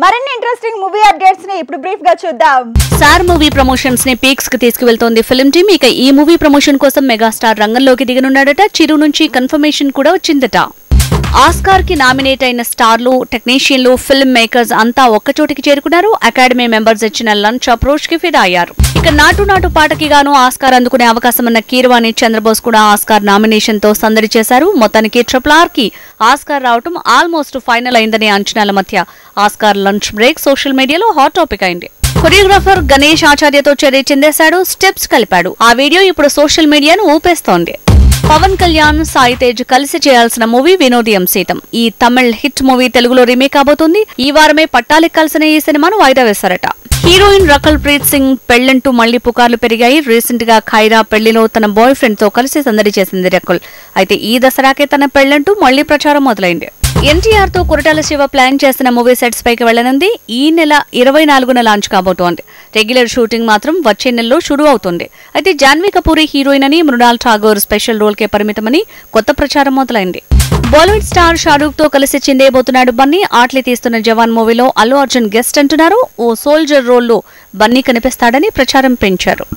మరిన్ని interesting movie updates ని ఇప్పుడు బ్రీఫ్ గా చూద్దాం. సార్ మూవీ ప్రమోషన్స్ ని పీక్స్ కి తీసుకువెళ్తోంది ఫిల్మ్ టీమ్. ఇక ఈ మూవీ ప్రమోషన్ కోసం మెగాస్టార్ రంగంలోకి దిగనున్నాడట. చిరు నుంచి కన్ఫర్మేషన్ కూడా వచ్చిందట. ఆస్కార్ కి నామినేట్ అయిన స్టార్లు, టెక్నీషియన్లు, ఫిల్మ్ మేకర్స్ అంతా ఒక్కచోటికి చేరుకున్నారు. అకాడమీ మెంబర్స్ ఇచ్చిన లంచ్ అప్రోచ్ కి ఫిదా అయ్యారు. ఇక నాటు నాటు పాటకి గాను ఆస్కార్ అందుకునే అవకాశం ఉన్న కీరవాణి చంద్రబోస్ కూడా ఆస్కార్ నామినేషన్ తో సందడి చేశారు. మొత్తానికి RRR కి ఆస్కార్ రావటం ఆల్మోస్ట్ ఫైనల్ అయిందనే అంచనాల మధ్య ఆస్కార్ లంచ్ బ్రేక్ సోషల్ మీడియాలో హాట్ టాపిక్ అయింది. కొరియోగ్రాఫర్ గణేష్ ఆచార్యతో చర్య చెందేశాడు, స్టెప్స్ కలిపాడు. ఆ వీడియో ఇప్పుడు సోషల్ మీడియాను ఊపేస్తోంది. పవన్ కళ్యాణ్, సాయి తేజ్ కలిసి చేయాల్సిన మూవీ వినోదయం సీతం. ఈ తమిళ్ హిట్ మూవీ తెలుగులో రీమేక్ కాబోతుంది. ఈ వారమే పట్టాలెక్కాల్సిన ఈ సినిమాను వాయిదా వేశారట. హీరోయిన్ రకుల్ ప్రీత్ సింగ్ పెళ్లంటూ మళ్లీ పుకార్లు పెరిగాయి. రీసెంట్ గా ఖైరా పెళ్లిలో తన బాయ్ ఫ్రెండ్ తో కలిసి సందడి చేసింది రకుల్. అయితే ఈ దసరాకే తన పెళ్లంటూ మళ్లీ ప్రచారం మొదలైంది. ఎన్టీఆర్ తో కొరటాల శివ ప్లాన్ చేసిన మూవీ సెట్స్ పైకి వెళ్లనుంది. ఈ నెల 24న లాంచ్ కాబోతోంది. రెగ్యులర్ షూటింగ్ మాత్రం వచ్చే నెలలో షురూ అవుతుంది. అయితే జాన్వీ కపూర్ హీరోయిన్ అని, మృణాల్ ఠాగూర్ స్పెషల్ రోల్ కే పరిమితమని కొత్త ప్రచారం మొదలైంది. బాలీవుడ్ స్టార్ షారూక్ తో కలిసి చిందేయబోతున్నాడు బన్నీ. ఆట్లీ తీస్తున్న జవాన్ మూవీలో అల్లు అర్జున్ గెస్ట్ అంటున్నారు. ఓ సోల్జర్ రోల్లో బన్నీ కనిపిస్తాడని ప్రచారం పెంచారు.